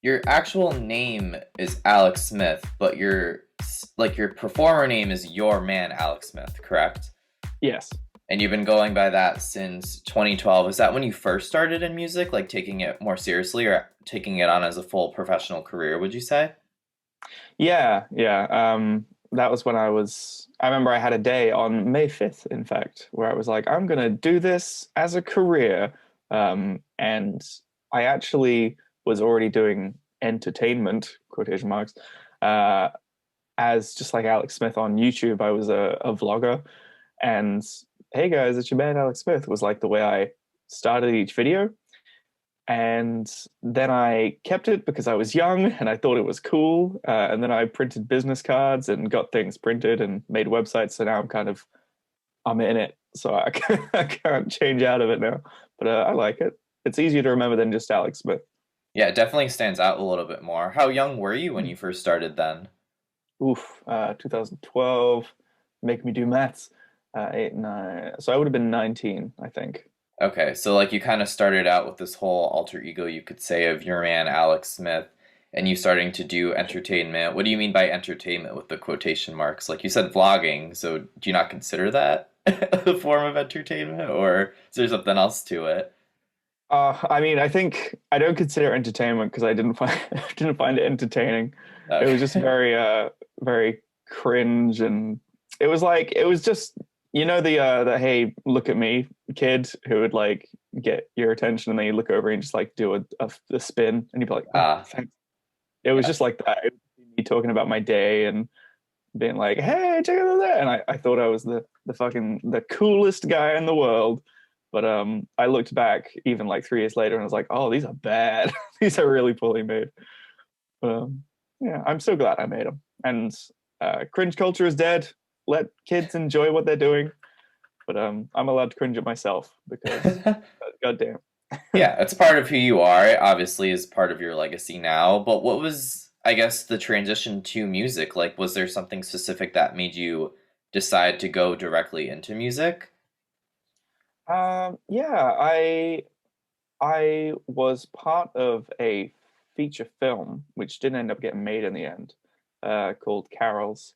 Your actual name is Alex Smith, but your performer name is Your Man Alex Smith, correct? Yes. And you've been going by that since 2012. Is that when you first started in music, like taking it more seriously or taking it on as a full professional career, would you say? Yeah, yeah. That was when I remember I had a day on May 5th, in fact, where I was like, I'm gonna do this as a career. And I actually was already doing entertainment, quotation marks, uh, as just like Alex Smith on YouTube. I was a vlogger, and hey guys, it's your man Alex Smith was like the way I started each video. And then I kept it because I was young and I thought it was cool. And then I printed business cards and got things printed and made websites. So now I'm in it. So I can't change out of it now. But I like it. It's easier to remember than just Alex Smith. Yeah, it definitely stands out a little bit more. How young were you when Hmm. you first started then? Oof, 2012, make me do maths. Eight, nine. So I would have been 19, I think. Okay, so like you kind of started out with this whole alter ego, you could say, of your man Alex Smith, and you starting to do entertainment. What do you mean by entertainment with the quotation marks? Like you said vlogging, so do you not consider that a form of entertainment, or is there something else to it? I mean, I think I don't consider it entertainment because I didn't find didn't find it entertaining. It was just Okay. very cringe, and it was just the hey, look at me kid who would like get your attention, and then you look over and just like do a spin, and you'd be like, oh, Ah, thanks. It was just yes. like that. It was me talking about my day and being like, hey, check out that, and I thought I was the coolest guy in the world. But I looked back even like 3 years later and I was like, oh, these are bad. These are really poorly made. But yeah, I'm so glad I made them. And cringe culture is dead. Let kids enjoy what they're doing. But I'm allowed to cringe at myself because, goddamn. Yeah, it's part of who you are. It obviously is part of your legacy now. But what was, I guess, the transition to music? Like, was there something specific that made you decide to go directly into music? Yeah, I was part of a feature film which didn't end up getting made in the end, called Carols.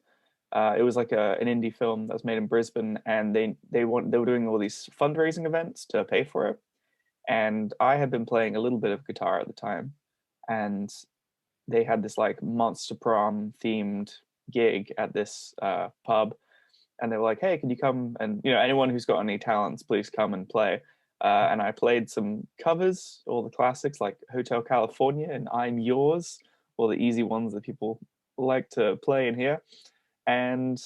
It was like an indie film that was made in Brisbane, and they were doing all these fundraising events to pay for it. And I had been playing a little bit of guitar at the time, and they had this like monster prom themed gig at this pub, and they were like, "Hey, can you come and anyone who's got any talents, please come and play." And I played some covers, all the classics like Hotel California and I'm Yours, all the easy ones that people like to play in here. And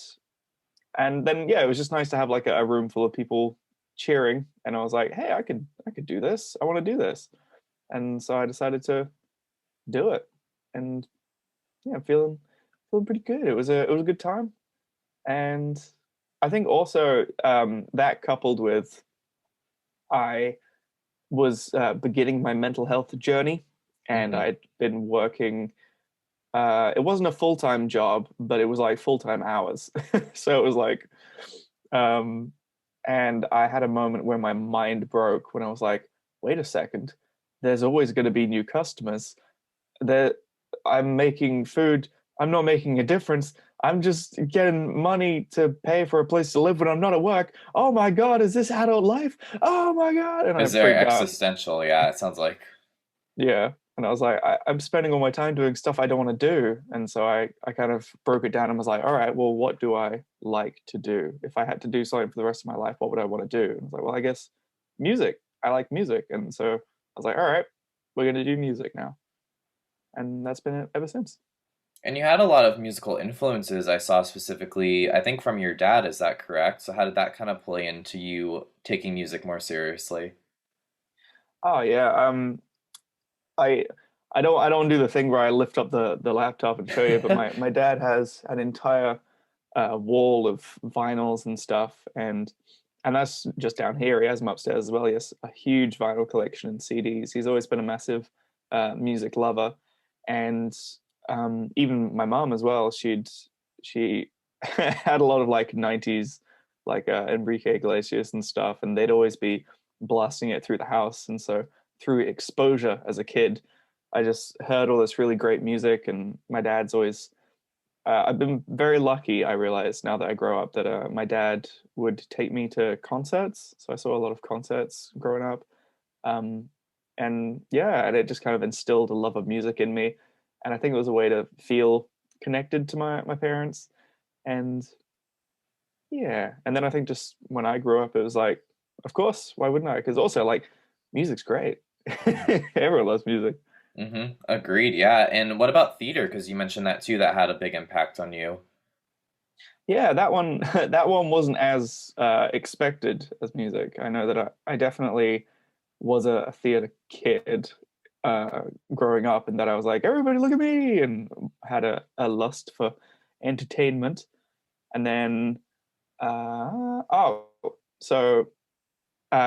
then yeah, it was just nice to have like a room full of people cheering. And I was like, hey, I could do this. I want to do this. And so I decided to do it. And yeah, I'm feeling pretty good. It was a good time. And I think also that coupled with I was beginning my mental health journey, and Hmm. I'd been working. It wasn't a full time job, but it was like full time hours. So it was like, um, and I had a moment where my mind broke when I was like, wait a second, there's always going to be new customers. That I'm making food. I'm not making a difference. I'm just getting money to pay for a place to live when I'm not at work. Oh my God, is this adult life? Oh my God. And I Is there freaked out. existential? Yeah, it sounds like. Yeah. And I was like, I'm spending all my time doing stuff I don't want to do. And so I kind of broke it down and was like, all right, well, what do I like to do? If I had to do something for the rest of my life, what would I want to do? And I was like, well, I guess music. I like music. And so I was like, all right, we're going to do music now. And that's been it ever since. And you had a lot of musical influences I saw specifically, I think from your dad, is that correct? So how did that kind of play into you taking music more seriously? Oh yeah. I I don't do the thing where I lift up the laptop and show you, but my dad has an entire wall of vinyls and stuff, and that's just down here. He has them upstairs as well. He has a huge vinyl collection and CDs. He's always been a massive music lover, and even my mom as well. She had a lot of like '90s like Enrique Iglesias and stuff, and they'd always be blasting it through the house, and so through exposure as a kid. I just heard all this really great music, and my dad's always. I've been very lucky, I realize now that I grow up, that my dad would take me to concerts. So I saw a lot of concerts growing up. Um, and yeah, and it just kind of instilled a love of music in me. And I think it was a way to feel connected to my parents. And yeah, and then I think just when I grew up, it was like, of course, why wouldn't I? Because also, like, music's great. Everyone loves music. Agreed. Yeah. And what about theater? Because you mentioned that too. That had a big impact on you. Yeah, that one that one wasn't as expected as music. I know that I definitely was a theater kid uh, growing up, and that I was like, everybody look at me, and had a lust for entertainment. And then, oh, so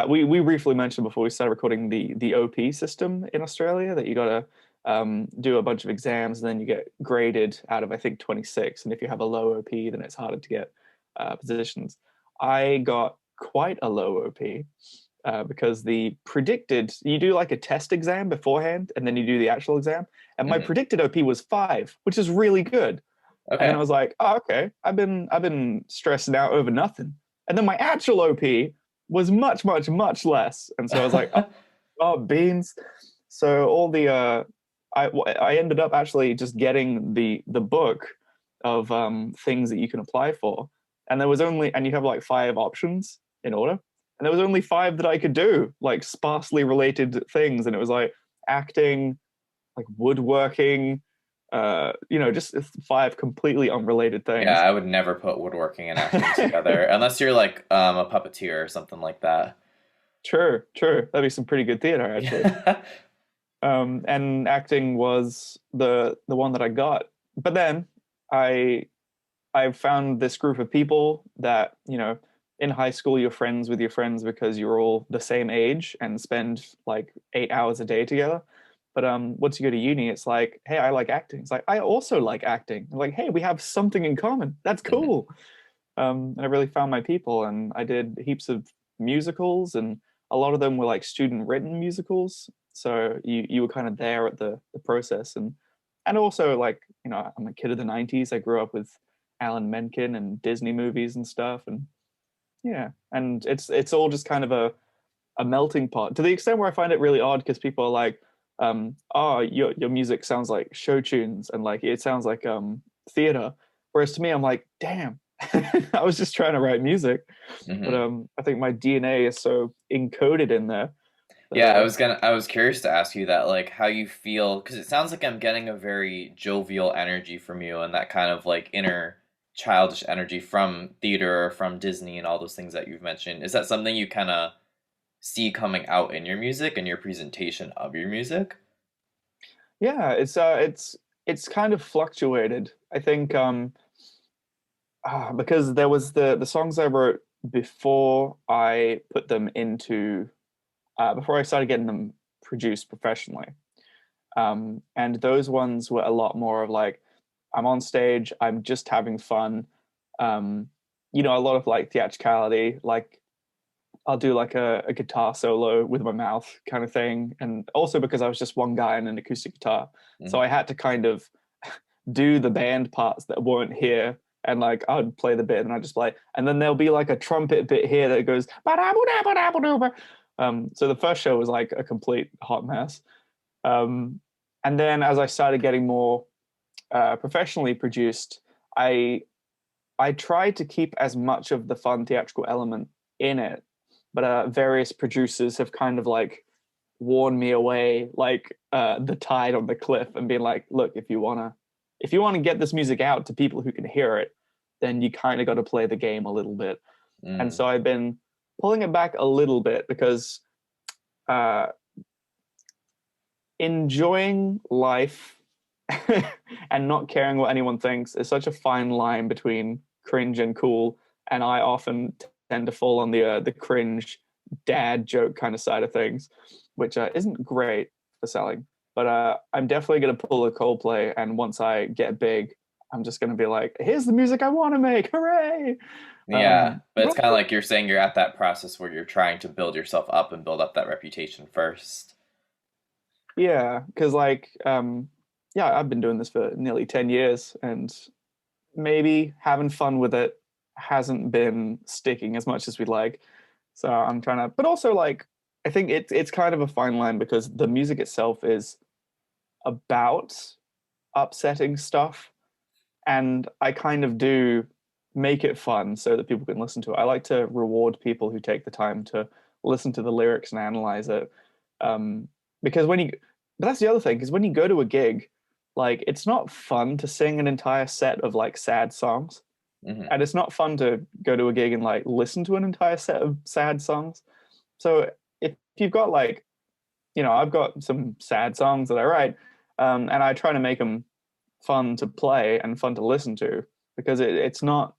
we briefly mentioned before we started recording the OP system in Australia, that you got to do a bunch of exams and then you get graded out of, I think, 26. And if you have a low OP, then it's harder to get positions. I got quite a low OP because the predicted, you do like a test exam beforehand and then you do the actual exam. And my Hmm. predicted OP was 5, which is really good. And then I Okay. was like, oh, okay, I've been stressing out over nothing. And then my actual OP was much, much, much less. And so I was like, oh, oh beans. So all the I ended up actually just getting the book of things that you can apply for. And there was only, and you have like 5 options in order. And there was only 5 that I could do, like sparsely related things. And it was like acting, like woodworking, just 5 completely unrelated Yeah, things. I would never put woodworking and acting together unless you're like a puppeteer or something like that. True, true. That'd be some pretty good theater, actually. Yeah. And acting was the one that I got. But then I I found this group of people that, in high school you're friends with your friends because you're all the same age and spend like 8 hours a day together. But once you go to uni, it's like, hey, I like acting. It's like I also like acting. Like, hey, we have something in common. That's Mhm. cool. And I really found my people, and I did heaps of musicals, and a lot of them were like student written musicals. So you were kind of there at the process, and also, like, I'm a kid of the '90s. I grew up with Alan Menken and Disney movies and stuff, and yeah, and it's all just kind of a melting pot to the extent where I find it really odd because people are like, oh, your music sounds like show tunes and like it sounds like theater, whereas to me I'm like, damn, I was just trying to write music, but Mhm. I think my DNA is so encoded in there that Yeah, I was curious to ask you that, like, how you feel, because it sounds like I'm getting a very jovial energy from you and that kind of like inner childish energy from theater or from Disney and all those things that you've mentioned. Is that something you kind of see coming out in your music and your presentation of your music? yeah, it's kind of fluctuated. I think because there was the songs I wrote before I put them into before I started getting them produced professionally. And those ones were a lot more of like, I'm on stage, I'm just having fun. Um, a lot of like theatricality, like I'll do like a guitar solo with my mouth kind of thing. And also because I was just one guy on an acoustic guitar. So Hmm. I had to kind of do the band parts that weren't here. And like I'd play the bit and I'd just play. And then there'll be like a trumpet bit here that goes. So the first show was like a complete hot mess. Um, and then as I started getting more professionally produced, I I tried to keep as much of the fun theatrical element in it, but various producers have kind of like warned me away, like the tide on the cliff, and being like, "Look, if you wanna get this music out to people who can hear it, then you kind of got to play the game a little bit." And Mm. so I've been pulling it back a little bit because uh, enjoying life and not caring what anyone thinks is such a fine line between cringe and cool. And I often tend to fall on the cringe dad joke kind of side of things, which isn't great for selling. But I'm definitely going to pull a Coldplay, and once I get big, I'm just going to be like, "Here's the music I want to make! Hooray!" Yeah, but it's But kind of like you're saying you're at that process where you're trying to build yourself up and build up that reputation first. Yeah, because like yeah, I've been doing this for nearly 10 years and maybe having fun with it hasn't been sticking as much as we'd like. So I'm trying to, but also like I think it's kind of a fine line because the music itself is about upsetting stuff, and I kind of do make it fun so that people can listen to it. I like to reward people who take the time to listen to the lyrics and analyze it. Um, because but that's the other thing, because when you go to a gig, like it's not fun to sing an entire set of like sad songs. Hmm. And it's not fun to go to a gig and like listen to an entire set of sad songs. So if you've got like, I've got some sad songs that I write, and I try to make them fun to play and fun to listen to because it's not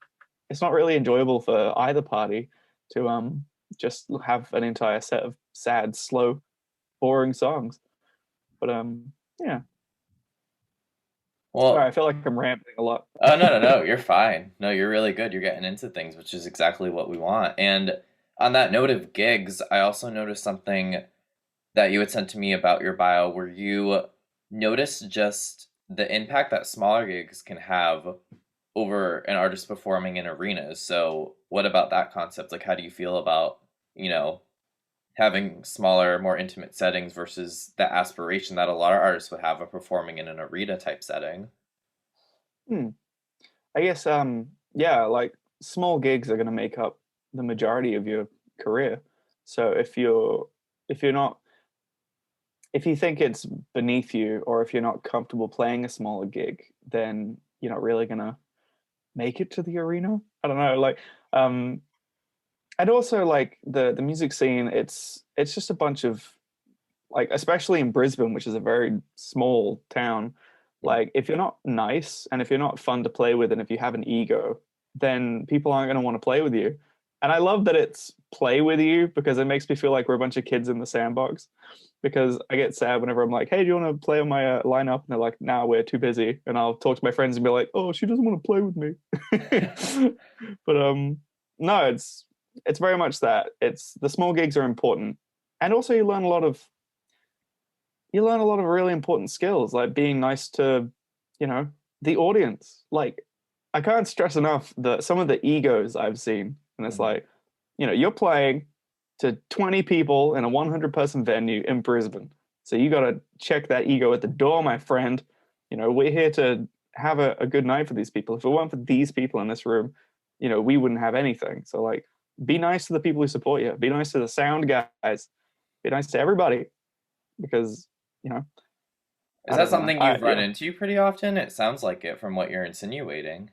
really enjoyable for either party to just have an entire set of sad, slow, boring songs. But yeah. Sorry, I Well, feel like I'm rambling a lot. oh no, no, no, you're fine. No, you're really good. You're getting into things, which is exactly what we want. And on that note of gigs, I also noticed something that you had sent to me about your bio where you noticed just the impact that smaller gigs can have over an artist performing in arenas. So, what about that concept? Like, how do you feel about, you know, having smaller, more intimate settings versus the aspiration that a lot of artists would have of performing in an arena type setting? Hmm. I guess yeah, like small gigs are going to make up the majority of your career. So if you're not if you think it's beneath you or if you're not comfortable playing a smaller gig, then you're not really going to make it to the arena. I don't know, like um and also like the music scene, it's just a bunch of like especially in Brisbane, which is a very small town, like if you're not nice and if you're not fun to play with and if you have an ego, then people aren't going to want to play with you. And I love that it's play with you because it makes me feel like we're a bunch of kids in the sandbox. Because I get sad whenever I'm like, "Hey, do you want to play on my lineup?" And they're like, "Nah, we're too busy." And I'll talk to my friends and be like, "Oh, she doesn't want to play with me." But no, it's very much that. It's the small gigs are important, and also you learn a lot of really important skills, like being nice to, you know, the audience. Like, I can't stress enough that some of the egos I've seen, and it's Mhm. like, you're playing to 20 people in a 100-person venue in Brisbane. So you got to check that ego at the door, my friend. We're here to have a good night for these people. If it weren't for these people in this room, we wouldn't have anything. So, like, be nice to the people who support you. Be nice to the sound guys. Be nice to everybody because, you know, Is I that don't know. something you've run Yeah, into pretty often? It sounds like it from what you're insinuating.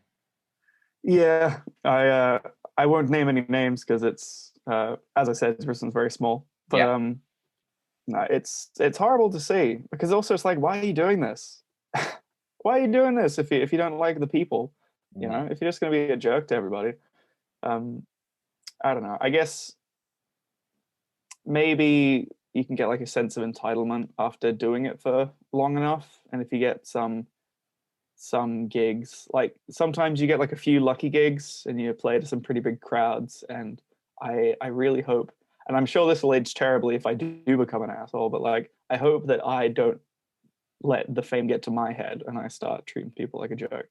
yeah. I won't name any names because it's as I said, Bristain's very small. But Yeah. no, it's horrible to see because also it's like, why are you doing this? Why are you doing this if you don't like the people? Hmm. If you're just gonna be a jerk to everybody. Um, I don't know. I guess maybe you can get like a sense of entitlement after doing it for long enough, and if you get some gigs. Like sometimes you get like a few lucky gigs and you play to some pretty big crowds. And I really hope, and I'm sure this will age terribly if I do become an asshole, but like I hope that I don't let the fame get to my head and I start treating people like a joke.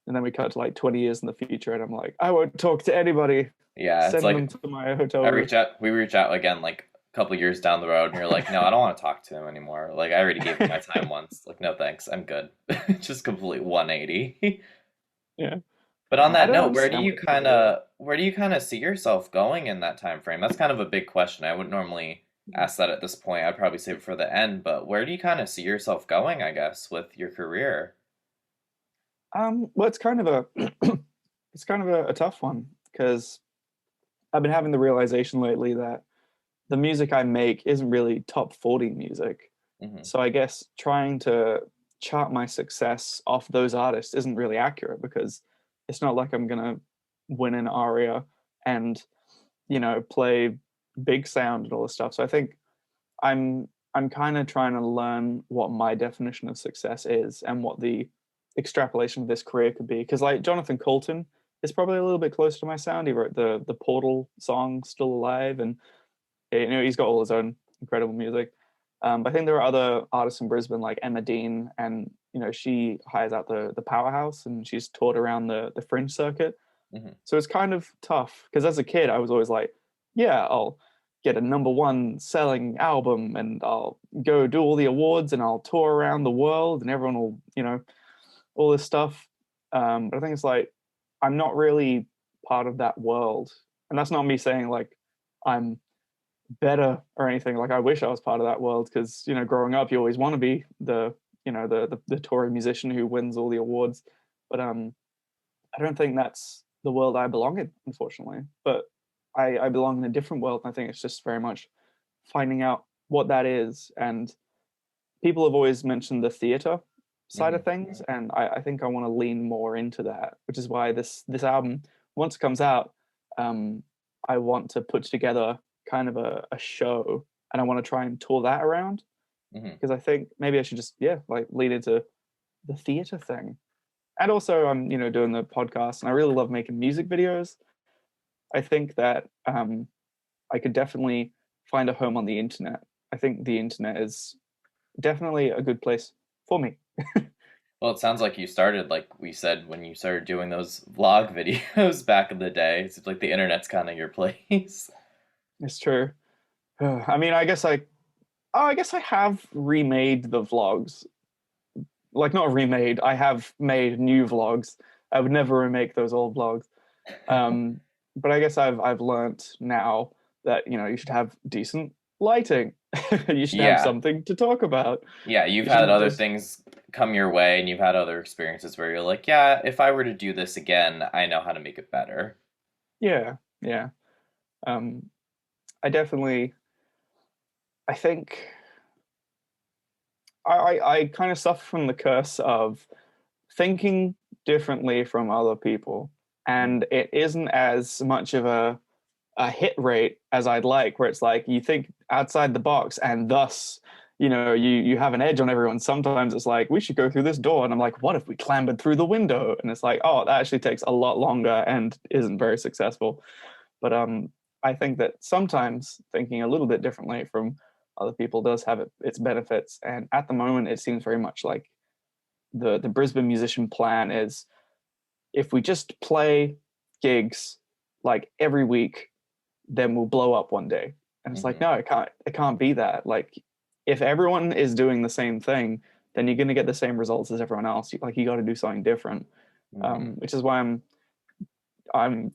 And then we cut to like 20 years in the future and I'm like, I won't talk to anybody. Yeah, it's Send like them to my hotel room. we reach out again like a couple years down the road, and you're like, no, I don't want to talk to him anymore. Like, I already gave you my time once. Like, no thanks, I'm good. Just complete 180. Yeah. But on I that don't note, understand why people do it. where do you kind of see yourself going in that time frame? That's kind of a big question. I wouldn't normally ask that at this point. I'd probably save it for the end, but where do you kind of see yourself going, I guess, with your career? Well, it's kind of a it's kind of a tough one because I've been having the realization lately that the music I make isn't really top 40 music. Hmm. So I guess trying to chart my success off those artists isn't really accurate because it's not like I'm gonna win an aria and play big sound and all this stuff. So I think I'm kind of trying to learn what my definition of success is and what the extrapolation of this career could be. Because like Jonathan Colton is probably a little bit closer to my sound. He wrote the Portal song "Still Alive," and he's got all his own incredible music. But I think there are other artists in Brisbane like Emma Dean, and she hires out the powerhouse, and she's toured around the fringe circuit. Hmm. So it's kind of tough because as a kid, I was always like, yeah, I'll get a number one selling album and I'll go do all the awards and I'll tour around the world and everyone will, all this stuff. But I think it's like, I'm not really part of that world. And that's not me saying like I'm better or anything. Like I wish I was part of that world because, growing up, you always want to be the touring musician who wins all the awards. But I don't think that's the world I belong in, unfortunately. But I belong in a different world. And I think it's just very much finding out what that is. And people have always mentioned the theater side Hmm. of things. And I think I want to lean more into that, which is why this album, once it comes out, um, I want to put together kind of a show and I want to try and tour that around Hmm. because I think maybe I should just, yeah, like lean into the theater thing. And also I'm doing the podcast and I really love making music videos. I think that I could definitely find a home on the internet. I think the internet is definitely a good place for me. Well, it sounds like you started, like we said, when you started doing those vlog videos back in the day. It seems like the internet's kind of your place. It's true. I mean, I guess I have remade the vlogs. Like not remade, I have made new vlogs. I would never remake those old vlogs. Um, but I guess I've learned now that you should have decent lighting. You should have Yeah. something to talk about. Yeah, you've You had shouldn't other just things come your way and you've had other experiences where you're like, yeah, if I were to do this again, I know how to make it better. yeah, yeah. Um, I definitely I think I kind of suffer from the curse of thinking differently from other people, Hmm. and it isn't as much of a hit rate as I'd like, where it's like you think outside the box and thus you have an edge on everyone. Sometimes it's like we should go through this door and I'm like, what if we clambered through the window? And it's like, oh, that actually takes a lot longer and isn't very successful. But I think that sometimes thinking a little bit differently from other people does have its benefits, and at the moment it seems very much like the Brisbane musician plan is if we just play gigs like every week, then we'll blow up one day. And it's like, Hmm. no, it can't be that. Like if everyone is doing the same thing, then you're going to get the same results as everyone else. Like you got to do something different, Hmm. which is why I'm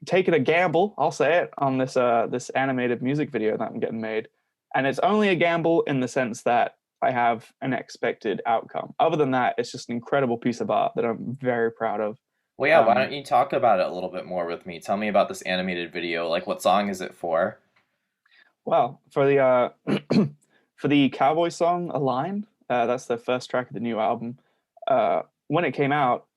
taking a gamble. I'll say it on this animated music video that I'm getting made, and it's only a gamble in the sense that I have an expected outcome. Other than that, it's just an incredible piece of art that I'm very proud of. Well, yeah, why Um, don't you talk about it a little bit more with me? Tell me about this animated video. Like, what song is it for? Well, for the for the cowboy song "Align," that's the first track of the new album. When it came out,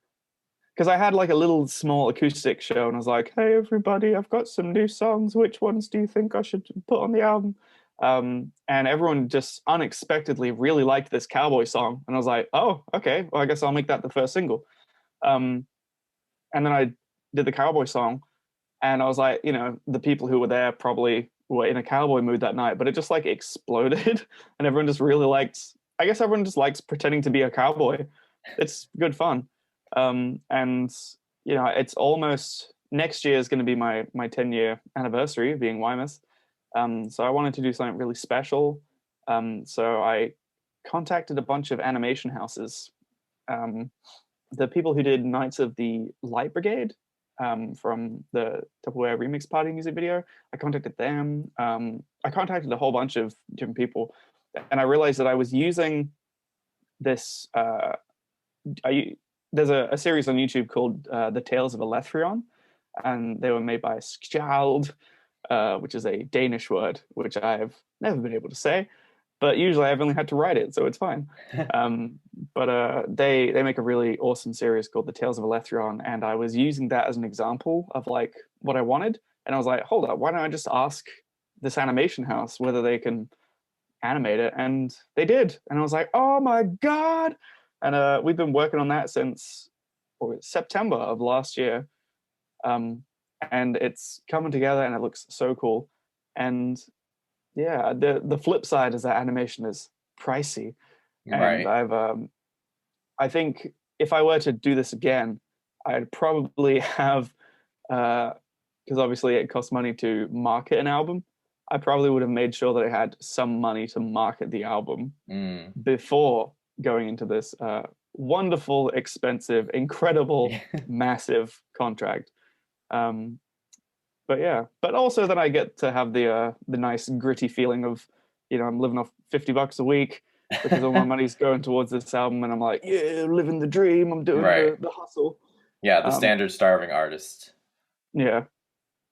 because I had like a little small acoustic show, and I was like, "Hey, everybody, I've got some new songs. Which ones do you think I should put on the album?" And everyone just unexpectedly really liked this cowboy song, and I was like, "Oh, okay. Well, I guess I'll make that the first single." Um, and then I did the cowboy song, and I was like, the people who were there probably were in a cowboy mood that night, but it just like exploded, and everyone just really liked. I guess everyone just likes pretending to be a cowboy. It's good fun, and it's almost next year is going to be my 10-year anniversary of being Wymus. So I wanted to do something really special. So I contacted a bunch of animation houses. Um, the people who did Knights of the Light Brigade from the Tupperware Remix Party music video. I contacted them. I contacted a whole bunch of different people, and I realized that I was using this. There's a series on YouTube called The Tales of Elethrion, and they were made by Skjald, which is a Danish word, which I've never been able to say, but usually I've only had to write it, so it's fine. Um, but they make a really awesome series called The Tales of Elethrion, and I was using that as an example of like what I wanted, and I was like, hold up, why don't I just ask this animation house whether they can animate it? And they did, and I was like, oh my god! And we've been working on that since September of last year, um, and it's coming together, and it looks so cool. And Yeah, the flip side is that animation is pricey, and Right. I think if I were to do this again, I'd probably have because obviously it costs money to market an album. I probably would have made sure that I had some money to market the album Mm. before going into this wonderful, expensive, incredible, massive contract. Um, but yeah, but also then I get to have the nice gritty feeling of, I'm living off $50 a week because all my money's going towards this album, and I'm like, yeah, living the dream. I'm doing Right. the hustle. Yeah, the Um, standard starving artist. yeah.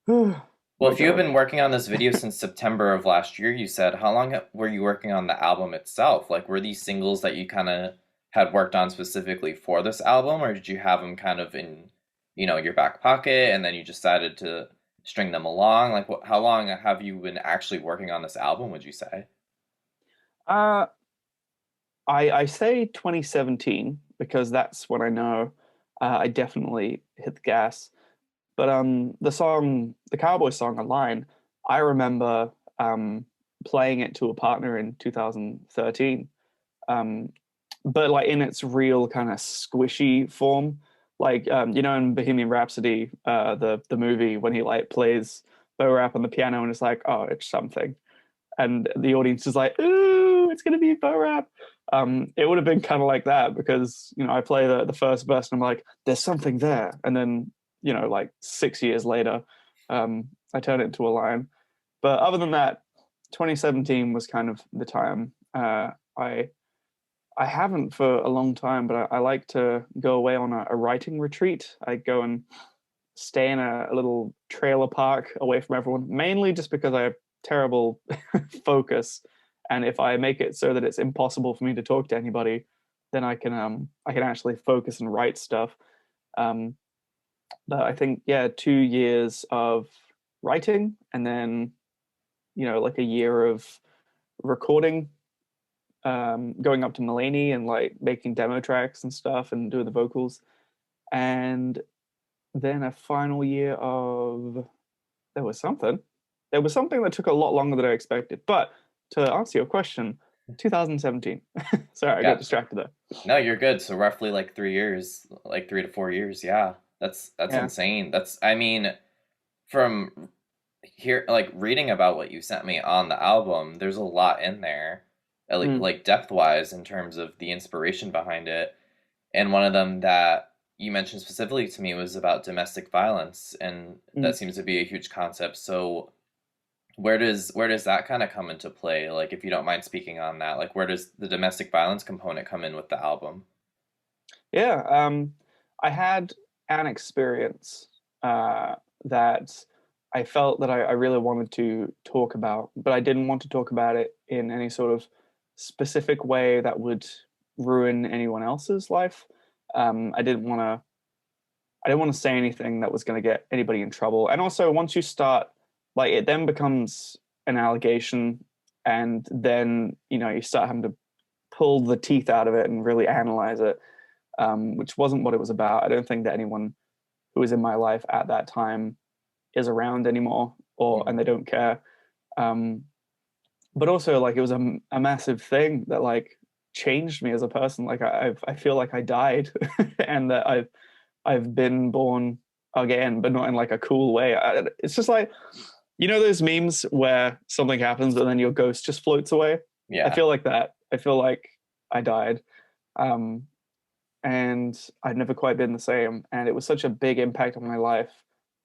Well, My if you have God. been working on this video since September of last year, you said, how long were you working on the album itself? Like, were these singles that you kind of had worked on specifically for this album, or did you have them kind of in, your back pocket and then you decided to string them along? Like, how long have you been actually working on this album, would you say? Uh, I say 2017 because that's when I know I definitely hit the gas. But the Cowboy song, "Align," I remember playing it to a partner in 2013. Um, but like in its real kind of squishy form, like in Bohemian Rhapsody, the movie when he like plays Bo Rap on the piano and it's like, oh, it's something, and the audience is like, "Ooh, it's gonna be Bo Rap." It would have been kind of like that because I play the first verse and I'm like, "There's something there," and then like 6 years later, I turn it into a line. But other than that, 2017 was kind of the time. I haven't for a long time, but I like to go away on a writing retreat. I go and stay in a little trailer park away from everyone, mainly just because I have terrible focus. And if I make it so that it's impossible for me to talk to anybody, then I can actually focus and write stuff. Um, but I think, yeah, 2 years of writing and then like a year of recording, going up to Mulaney and like making demo tracks and stuff and doing the vocals, and then a final year of there was something. There was something that took a lot longer than I expected. But to answer your question, 2017. Sorry, I got Yeah. distracted there. No, you're good. So roughly like 3 years, like 3 to 4 years. Yeah. That's Yeah. insane. I mean, from here, like reading about what you sent me on the album, there's a lot in there, Mm, like depth wise in terms of the inspiration behind it. And one of them that you mentioned specifically to me was about domestic violence, and mm. that seems to be a huge concept. So where does that kind of come into play? Like, if you don't mind speaking on that, like where does the domestic violence component come in with the album? Yeah. I had an experience that I felt that I really wanted to talk about, but I didn't want to talk about it in any sort of specific way that would ruin anyone else's life. I didn't want to I didn't want to say anything that was going to get anybody in trouble. And also, once you start, like, it then becomes an allegation, and then you start having to pull the teeth out of it and really analyze it, which wasn't what it was about. I don't think that anyone who was in my life at that time is around anymore, or Hmm. and they don't care. Um, but also, like, it was a massive thing that like changed me as a person. Like, I feel like I died, and that I've been born again, but not in like a cool way. It's just like those memes where something happens and then your ghost just floats away. I Yeah. feel like that. I feel like I died, um, and I'd never quite been the same. And it was such a big impact on my life.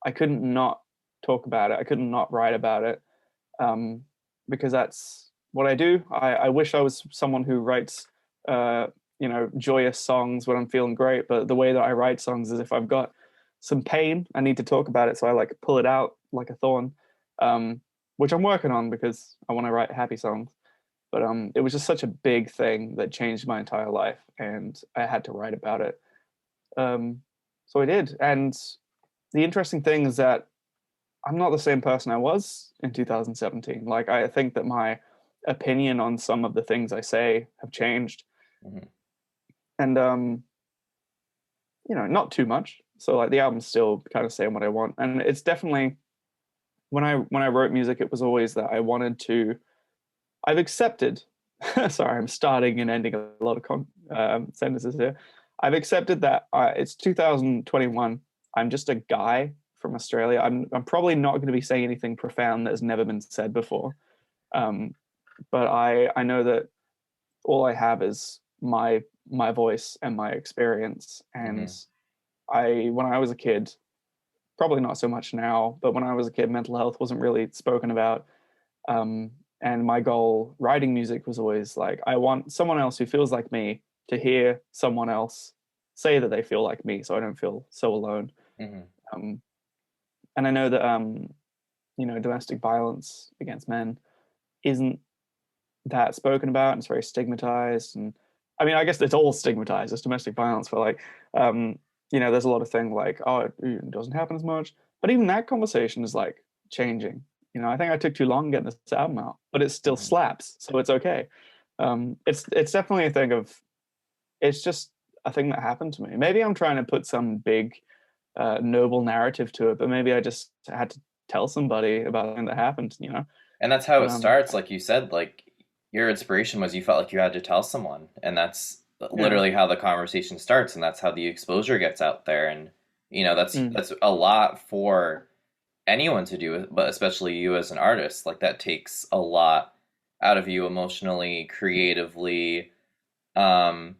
I couldn't not talk about it. I couldn't not write about it, um, because that's what I do. I wish I was someone who writes, joyous songs when I'm feeling great. But the way that I write songs is if I've got some pain, I need to talk about it. So I like pull it out like a thorn, um, which I'm working on because I want to write happy songs. But it was just such a big thing that changed my entire life, and I had to write about it. Um, so I did. And the interesting thing is that I'm not the same person I was in 2017. Like, I think that my opinion on some of the things I say have changed, Hmm. and not too much. So like the album's still kind of saying what I want, and it's definitely when I wrote music, it was always that I wanted to. I've accepted. Sorry, I'm starting and ending a lot of sentences here. I've accepted that it's 2021. I'm just a guy from Australia. I'm probably not going to be saying anything profound that has never been said before. Um, but I know that all I have is my voice and my experience. And Hmm. I when I was a kid, probably not so much now, but when I was a kid, mental health wasn't really spoken about. Um, and my goal writing music was always like, I want someone else who feels like me to hear someone else say that they feel like me, so I don't feel so alone. Hmm. Um, and I know that domestic violence against men isn't that spoken about, and it's very stigmatized. And I mean, I guess it's all stigmatized as domestic violence, but like, there's a lot of things like, oh, it doesn't happen as much. But even that conversation is like changing. I think I took too long getting this album out, but it still Hmm. slaps, so it's okay. It's definitely a thing of, it's just a thing that happened to me. Maybe I'm trying to put some big noble narrative to it, but maybe I just had to tell somebody about something that happened. And that's how But it starts, like you said, like your inspiration was you felt like you had to tell someone, and that's yeah. literally how the conversation starts, and that's how the exposure gets out there. And that's Mm. that's a lot for anyone to do, but especially you as an artist. Like that takes a lot out of you emotionally, creatively. Um,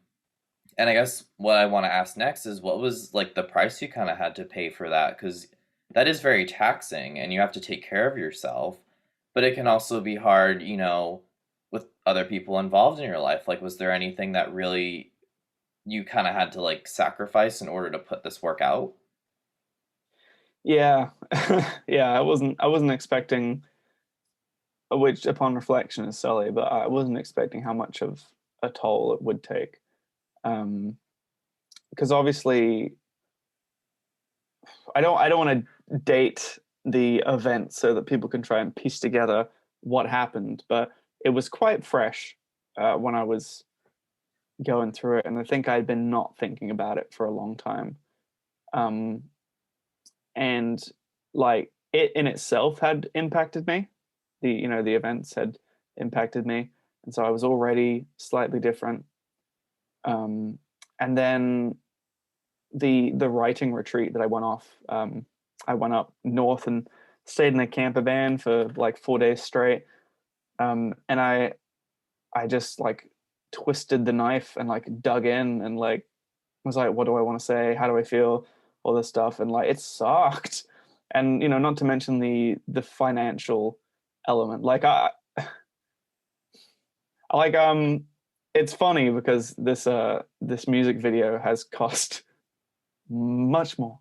and I guess what I want to ask next is what was like the price you kind of had to pay for that? Because that is very taxing and you have to take care of yourself, but it can also be hard, with other people involved in your life. Like, was there anything that really you kind of had to like sacrifice in order to put this work out? Yeah, yeah. I wasn't expecting, which upon reflection is silly, but I wasn't expecting how much of a toll it would take. Um, because obviously, I don't want to date the event so that people can try and piece together what happened, but it was quite fresh when I was going through it, and I think I'd been not thinking about it for a long time. Um, and like it in itself had impacted me. The events had impacted me, and so I was already slightly different. Um, and then the writing retreat that I went off, I went up north and stayed in a camper van for like 4 days straight. And I just like twisted the knife and like dug in and like was like, what do I want to say? How do I feel? All this stuff, and like it sucked. And not to mention the financial element. Like I like it's funny because this music video has cost much more.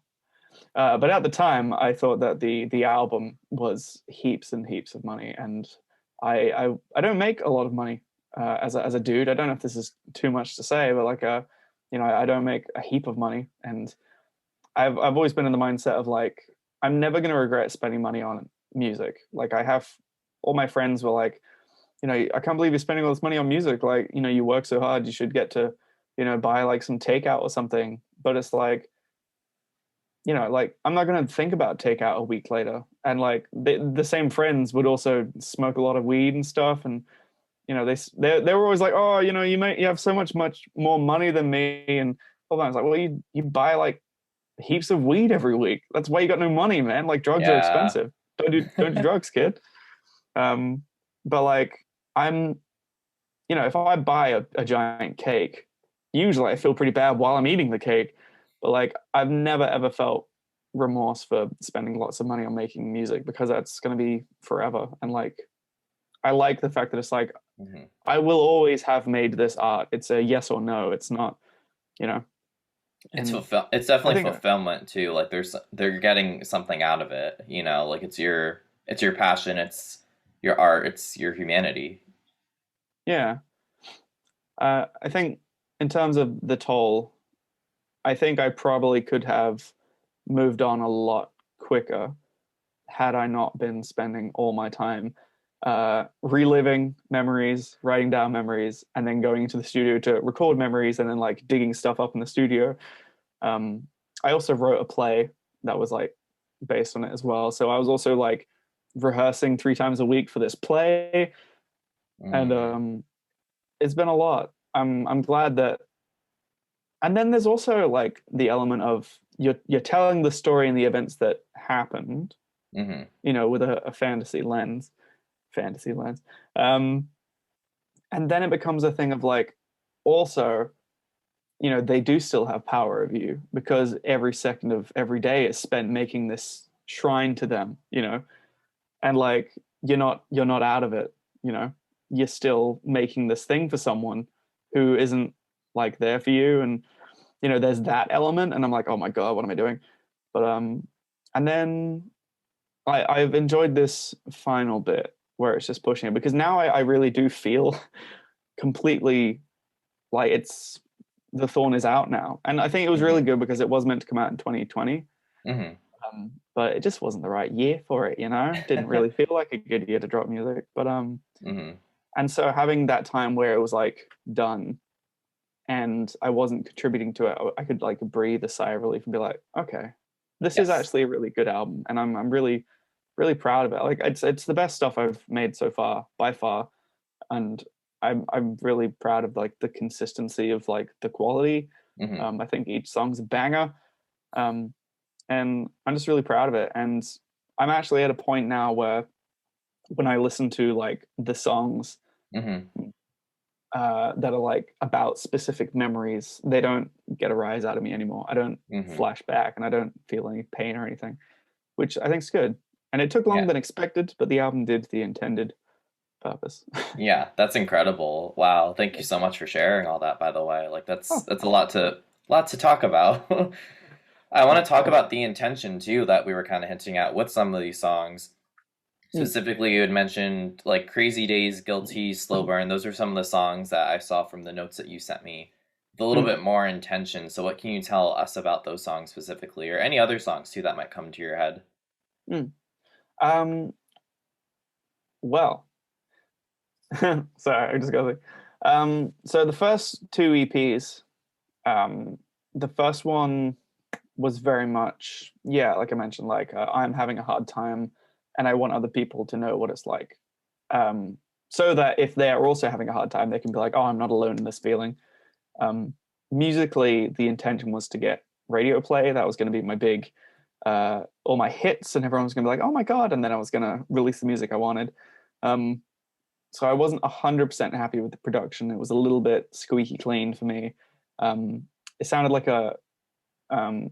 But at the time, I thought that the album was heaps and heaps of money, and I don't make a lot of money as a dude. I don't know if this is too much to say, but like I don't make a heap of money, and I've always been in the mindset of like I'm never gonna regret spending money on music. Like I have all my friends were like, I can't believe you're spending all this money on music. Like, you work so hard, you should get to, buy like some takeout or something. But it's like I'm not gonna think about takeout a week later. And like the same friends would also smoke a lot of weed and stuff, and they were always like, oh, you have so much more money than me, and all that. I was like, well, you buy like heaps of weed every week. That's why you got no money, man. Like drugs are Yeah. expensive. Don't do drugs, kid. Um, but like I'm, if I buy a giant cake, usually I feel pretty bad while I'm eating the cake. But like I've never ever felt remorse for spending lots of money on making music because that's gonna be forever. And like I like the fact that it's like Hmm. I will always have made this art. It's a yes or no. It's not, you know. And It's I definitely think, fulfillment too. Like they're getting something out of it, like it's your passion, it's your art, it's your humanity. yeah, I think in terms of the toll, I think I probably could have moved on a lot quicker had I not been spending all my time reliving memories, writing down memories, and then going into the studio to record memories and then like digging stuff up in the studio. Um, I also wrote a play that was like based on it as well. So I was also like rehearsing 3 times a week for this play, and Mm, it's been a lot. I'm glad that. And then there's also like the element of you're telling the story and the events that happened, mm-hmm. with a fantasy lens. Um, and then it becomes a thing of like, also, they do still have power of you because every second of every day is spent making this shrine to them, and like you're not out of it, you know. You're still making this thing for someone who isn't like there for you, and there's that element, and I'm like, oh my god, what am I doing? But and then I've enjoyed this final bit where it's just pushing it because now I really do feel completely like it's the thorn is out now, and I think it was really Mm-hmm. good because it was meant to come out in 2020, Mm-hmm. but it just wasn't the right year for it. Didn't really feel like a good year to drop music, but Mm-hmm. and so having that time where it was like done and I wasn't contributing to it, I could like breathe a sigh of relief and be like, okay, this is Yes. actually a really good album, and I'm really really proud of it. Like it's the best stuff I've made so far by far, and I'm really proud of like the consistency of like the quality. Mm-hmm. I think each song's a banger, um, and I'm just really proud of it. And I'm actually at a point now where when I listen to like the songs Mm-hmm. that are like about specific memories, they don't get a rise out of me anymore. I don't Mm-hmm. flash back, and I don't feel any pain or anything, which I think is good. And it took longer Yeah. than expected, but the album did the intended purpose. Yeah, that's incredible. Wow. Thank you so much for sharing all that, by the way. Like Oh, that's a lot to talk about. I want to talk about the intention too that we were kind of hinting at with some of these songs. mm, Specifically, you had mentioned like Crazy Days, Guilty, Slow Burn. Those are some of the songs that I saw from the notes that you sent me. With a little mm, bit more intention. So what can you tell us about those songs specifically, or any other songs too that might come to your head? mm. Um, well, sorry, I just got to. So the first two EPs, um, the first one was very much, yeah, like I mentioned, like I'm having a hard time, and I want other people to know what it's like, so that if they are also having a hard time, they can be like, oh, I'm not alone in this feeling. Um, Musically, the intention was to get radio play. That was going to be my big, all my hits, and everyone was going to be like, oh my god, and then I was going to release the music I wanted. Um, so I wasn't 100% happy with the production. It was a little bit squeaky clean for me. It sounded like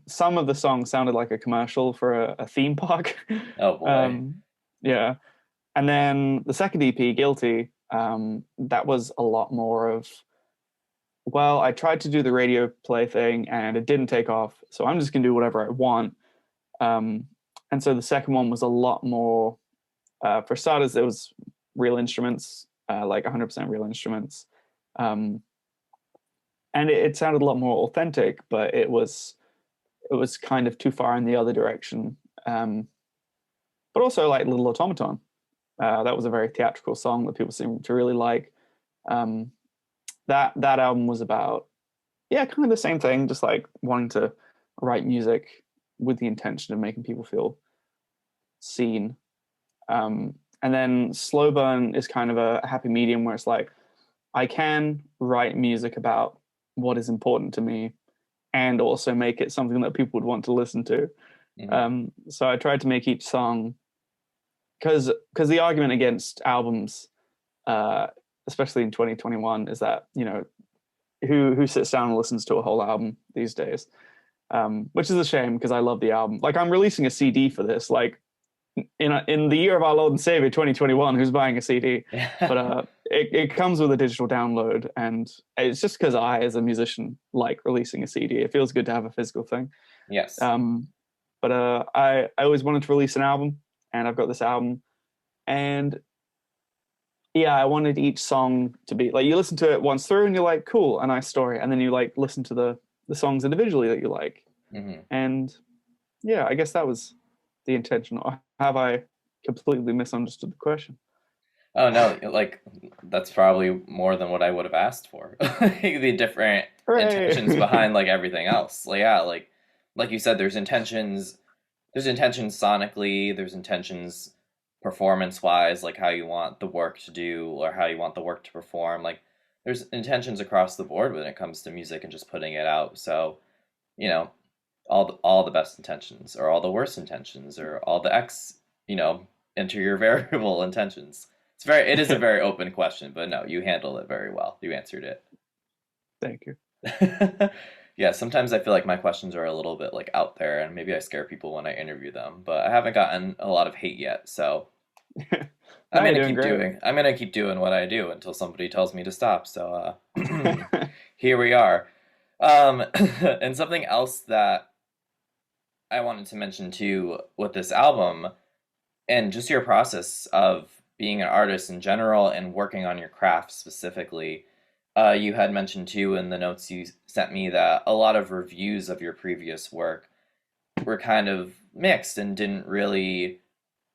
some of the songs sounded like a commercial for a theme park. Oh boy. um, yeah. And then the second EP, Guilty, that was a lot more of, well, I tried to do the radio play thing and it didn't take off. So I'm just going to do whatever I want. Um, and so the second one was a lot more, for starters, it was real instruments, like 100% real instruments. Um, and it sounded a lot more authentic, but it was kind of too far in the other direction. But also like Little Automaton. That was a very theatrical song that people seem to really like. Um, that album was about, yeah, kind of the same thing, just like wanting to write music with the intention of making people feel seen. And then Slow Burn is kind of a happy medium where it's like I can write music about what is important to me and also make it something that people would want to listen to. Hmm. So I tried to make each song because the argument against albums, uh, especially in 2021, is that who sits down and listens to a whole album these days, which is a shame because I love the album. Like I'm releasing a CD for this, like in the year of our Lord and Savior 2021. Who's buying a CD? But Yeah. it comes with a digital download, and it's just because I, as a musician, like releasing a CD. It feels good to have a physical thing. Yes. Um, but I always wanted to release an album, and I've got this album, and yeah, I wanted each song to be like you listen to it once through, and you're like, cool, a nice story, and then you like listen to the songs individually that you like, Hmm. and yeah, I guess that was the intention. Or have I completely misunderstood the question? Oh no, like that's probably more than what I would have asked for. The different intentions Hooray! behind like everything else. Like yeah, like you said, there's intentions sonically, there's intentions performance wise, like how you want the work to do or how you want the work to perform. Like there's intentions across the board when it comes to music and just putting it out. So, you know, all the best intentions or all the worst intentions or all the you know, enter your variable intentions. It is a very open question, but no, you handled it very well. You answered Thank you. it. Yeah, sometimes I feel like my questions are a little bit like out there and maybe I scare people when I interview them, but I haven't gotten a lot of hate yet, so No, you're doing great. I'm gonna keep doing what I do until somebody tells me to stop. So here we are. And something else that I wanted to mention too with this album and just your process of being an artist in general and working on your craft specifically. You had mentioned too in the notes you sent me that a lot of reviews of your previous work were kind of mixed and didn't really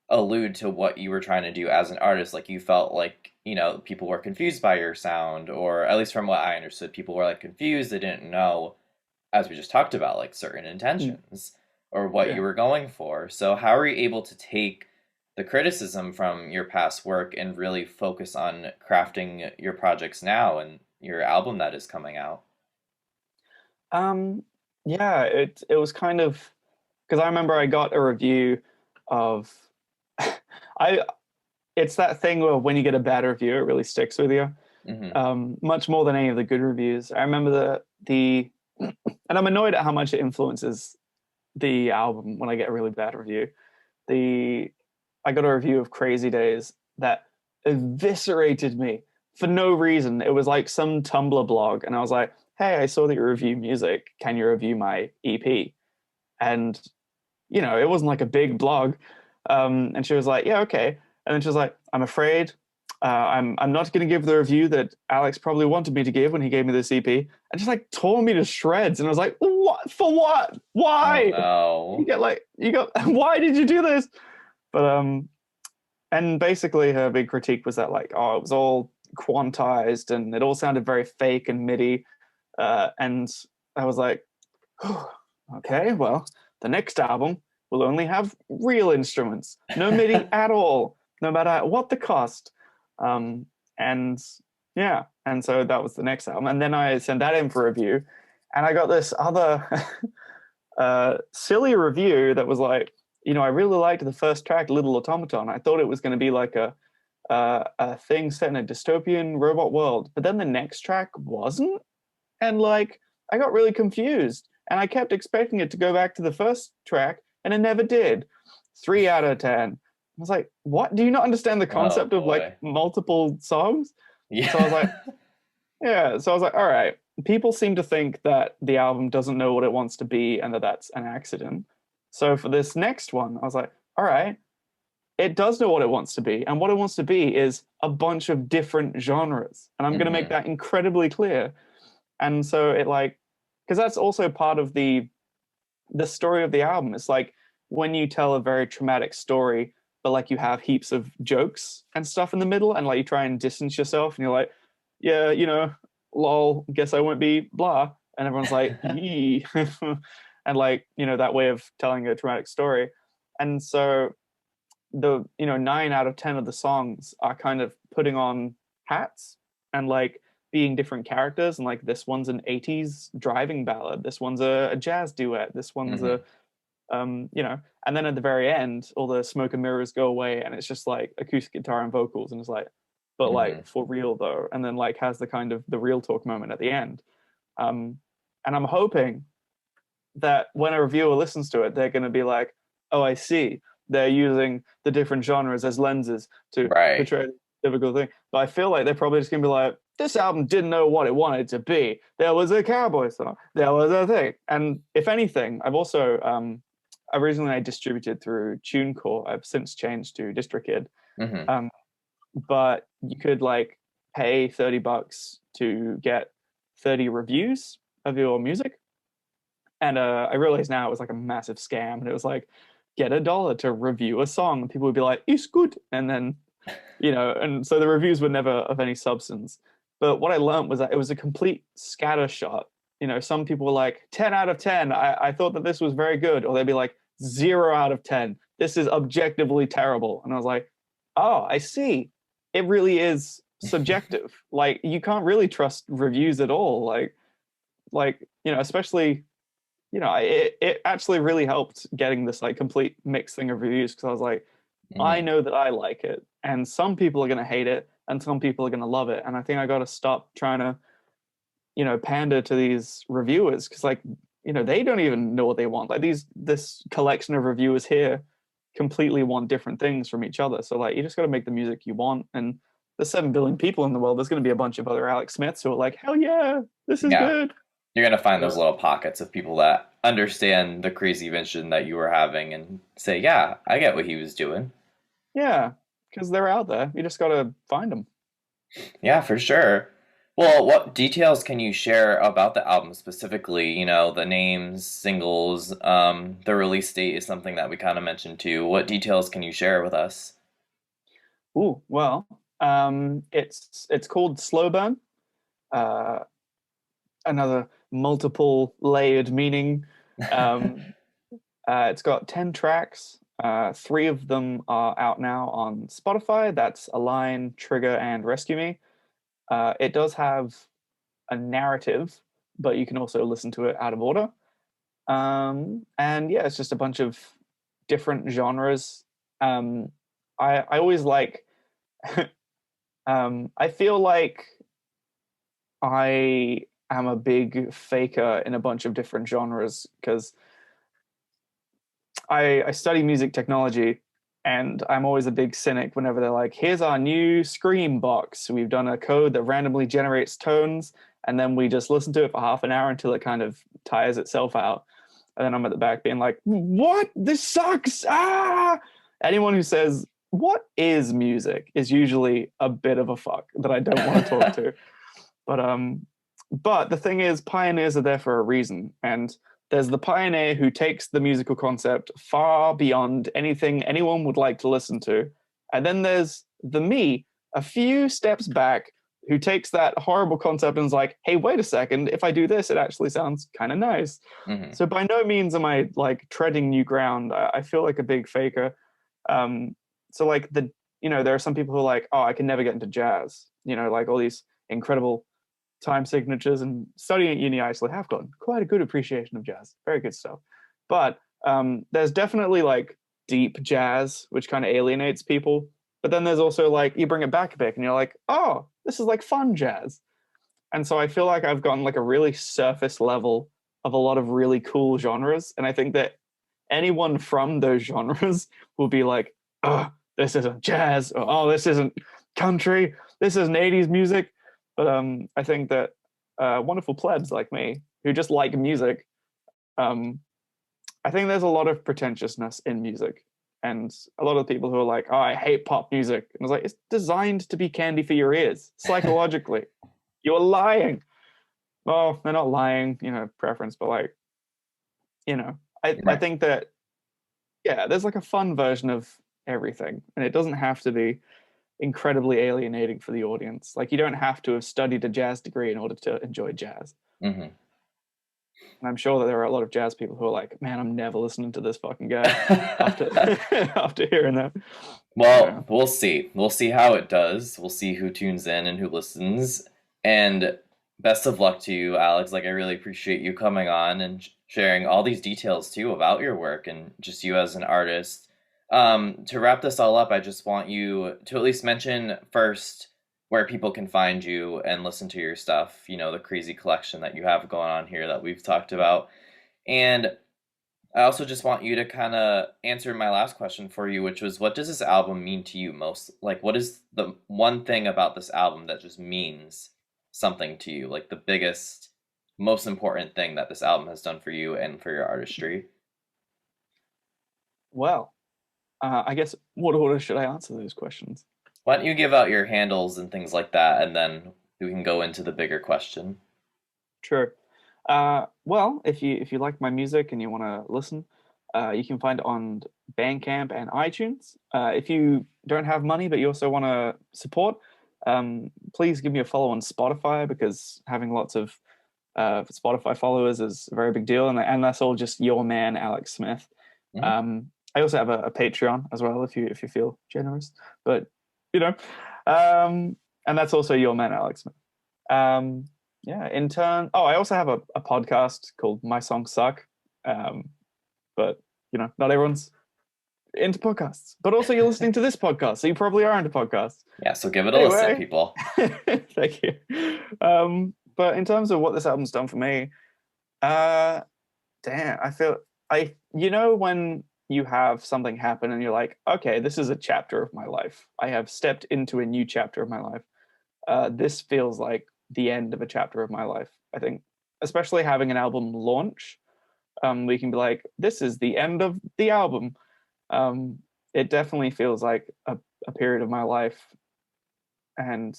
allude to what you were trying to do as an artist. Like you felt like, you know, people were confused by your sound, or at least from what I understood, people were like confused. They didn't know, as we just talked about, like certain Mm, intentions or what you yeah. were going for. So how are you able to take the criticism from your past work and really focus on crafting your projects now and your album that is coming out? Um, yeah, it was kind of because I remember I got a review of I it's that thing where when you get a bad review, it really sticks with you. Hmm. Much more than any of the good reviews. I remember the and I'm annoyed at how much it influences the album when I get a really bad review. The I got a review of Crazy Days that eviscerated me for no reason. It was like some Tumblr blog, and I was like, "Hey, I saw that you review music. Can you review my EP?" And it wasn't like a big blog. And she was like, "Yeah, okay." And then she was like, "I'm afraid I'm not going to give the review that Alex probably wanted me to give when he gave me this EP." And just like tore me to shreds. And I was like, "What? For what? Oh Why? no. You got why did you do this?" But and basically her big critique was that like, oh, it was all quantized and it all sounded very fake and MIDI. And I was like, oh, okay, well, the next album will only have real instruments, no MIDI at all, no matter what the cost. Um, and yeah, and so that was the next album. And then I sent that in for review, and I got this other silly review that was like, I really liked the first track, Little Automaton. I thought it was going to be like a thing set in a dystopian robot world, but then the next track wasn't, and like I got really confused, and I kept expecting it to go back to the first track, and it never did. 3 out of 10. I was like, what? Do you not understand the Oh concept of like boy. multiple songs? And so I was Yeah. like, yeah. So I was like, all right. People seem to think that the album doesn't know what it wants to be and that that's an accident. So for this next one, I was like, all right, it does know what it wants to be. And what it wants to be is a bunch of different genres. And I'm going to make Hmm. that incredibly clear. And so it like, because that's also part of the story of the album. It's like when you tell a very traumatic story, but like you have heaps of jokes and stuff in the middle, and like you try and distance yourself, and you're like, yeah, lol, guess I won't be blah. And everyone's like, yee. And like, that way of telling a traumatic story. And so 9 out of 10 of the songs are kind of putting on hats and like being different characters. And like this one's an 80s driving ballad, this one's a jazz duet, this one's Hmm. a and then at the very end all the smoke and mirrors go away and it's just like acoustic guitar and vocals, and it's like, but like Hmm. for real though, and then like has the kind of the real talk moment at the end. um and I'm hoping that when a reviewer listens to it, they're going to be like, "Oh, I see. They're using the different genres as lenses to Right. portray the typical thing." But I feel like they're probably just going to be like, "This album didn't know what it wanted to be. There was a cowboy song. There was a thing." And if anything, I've also originally I distributed through TuneCore. I've since changed to DistroKid. Hmm. Um, but you could like pay $30 to get 30 reviews of your music, and I realize now it was like a massive scam. And it was like, get $1 to review a song. And people would be like, it's good. And then, and so the reviews were never of any substance. But what I learned was that it was a complete scatter shot. Some people were like, 10 out of 10. I thought that this was very good. Or they'd be like, 0 out of 10. This is objectively terrible. And I was like, Oh, I see. It really is subjective. Like you can't really trust reviews at all. Especially, it actually really helped getting this like complete mixed thing of reviews because I was like, I Hmm. know that I like it, and some people are gonna hate it, and some people are gonna love it. And I think I got to stop trying to, pander to these reviewers because like, they don't even know what they want. Like this collection of reviewers here completely want different things from each other. So like you just got to make the music you want. And there's 7 billion people in the world. There's going to be a bunch of other Alex Smiths who are like, hell yeah, this is Yeah, good. you're gonna find those So little pockets of people that understand the crazy vision that you were having and say, "Yeah, I get what he was doing." yeah, because they're out there. You just got to find them. Yeah, for sure. Well, what details can you share about the album specifically? You know, the names, singles, the release date is something that we kind of mentioned too. What details can you share with us? Ooh, well, it's called Slow Burn. Uh, Another multiple layered meaning. Um, it's got 10 tracks. 3 of them are out now on Spotify. That's Align, Trigger, and Rescue Me. It does have a narrative, but you can also listen to it out of order. And yeah, it's just a bunch of different genres. Um, I always like. I feel like I am a big faker in a bunch of different genres because I study music technology, and I'm always a big cynic whenever they're like, here's our new Scream box. We've done a code that randomly generates tones, and then we just listen to it for half an hour until it kind of tires itself out. And then I'm at the back being like, what? This sucks. Ah! Anyone who says, what is music is usually a bit of a fuck that I don't want to talk to. But but the thing is, pioneers are there for a reason, and there's the pioneer who takes the musical concept far beyond anything anyone would like to listen to, and then there's the me, a few steps back, who takes that horrible concept and is like, "Hey, wait a second! If I do this, it actually sounds kind of nice." Hmm. So by no means am I like treading new ground. I feel like a big faker. Um, so like there are some people who are like, "Oh, I can never get into jazz." Like all these incredible time signatures, and studying at uni, I actually have gotten quite a good appreciation of jazz. Very good stuff. But there's definitely like deep jazz, which kind of alienates people. But then there's also like you bring it back a bit, and you're like, oh, this is like fun jazz. And so I feel like I've gotten like a really surface level of a lot of really cool genres, and I think that anyone from those genres will be like, oh, this isn't jazz, or oh, this isn't country, this isn't 80s music. But I think that wonderful plebs like me who just like music, um, I think there's a lot of pretentiousness in music. And a lot of people who are like, oh, I hate pop music. And I was like, it's designed to be candy for your ears, psychologically. You're lying. Well, they're not lying, preference, but like, I Right. think that, yeah, there's like a fun version of everything. And it doesn't have to be incredibly alienating for the audience. Like you don't have to have studied a jazz degree in order to enjoy jazz. Hmm. And I'm sure that there are a lot of jazz people who are like, "Man, I'm never listening to this fucking guy." After after hearing that, yeah. Well, we'll see. We'll see how it does. We'll see who tunes in and who listens. And best of luck to you, Alex. Like, I really appreciate you coming on and sharing all these details too about your work and just you as an artist. To wrap this all up, I just want you to at least mention first where people can find you and listen to your stuff, you know, the crazy collection that you have going on here that we've talked about. And I also just want you to kind of answer my last question for you, which was, what does this album mean to you most? Like, what is the one thing about this album that just means something to you? Like, the biggest, most important thing that this album has done for you and for your artistry? Well, I guess what order should I answer those questions? Why don't you give out your handles and things like that, and then we can go into the bigger question. Sure. Well, if you like my music and you want to listen, you can find it on Bandcamp and iTunes. If you don't have money but you also want to support, please give me a follow on Spotify because having lots of Spotify followers is a very big deal, and that's all just your man Alex Smith. Hmm. Um, I also have a Patreon as well if you feel generous. But you know, um, and that's also your man, Alex. Um, yeah. In turn, oh, I also have a podcast called My Songs Suck. Um, but not everyone's into podcasts. But also, you're listening to this podcast, so you probably are into podcasts. Yeah, so give it a listen, Anyway, people. thank you. But in terms of what this album's done for me, uh, damn, I feel when you have something happen and you're like, okay, this is a chapter of my life. I have stepped into a new chapter of my life. This feels like the end of a chapter of my life. I think, especially having an album launch, we can be like, this is the end of the album. Um, it definitely feels like a period of my life, and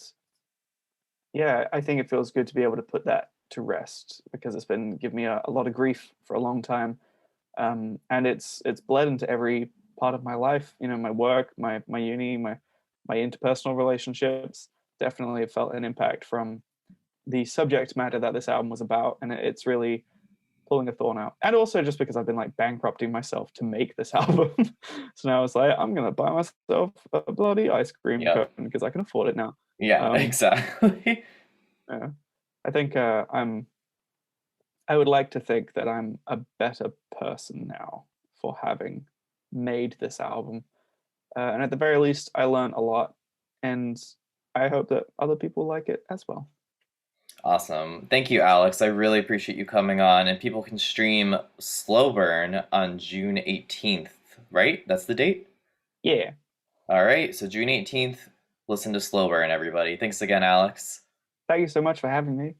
yeah, I think it feels good to be able to put that to rest because it's been giving me a lot of grief for a long time, and it's bled into every part of my life. My work, my uni, my interpersonal relationships definitely have felt an impact from the subject matter that this album was about, and it's really pulling a thorn out. And also just because I've been like bankrupting myself to make this album, so now it's like I'm gonna buy myself a bloody ice cream cone Yep. because I can afford it now. Yeah, Um, exactly. yeah. I think I would like to think that I'm a better person now for having made this album. And at the very least, I learned a lot. And I hope that other people like it as well. Awesome. Thank you, Alex. I really appreciate you coming on. And people can stream Slow Burn on June 18th, right? That's the date? Yeah. All right. So June 18th, listen to Slow Burn, everybody. Thanks again, Alex. Thank you so much for having me.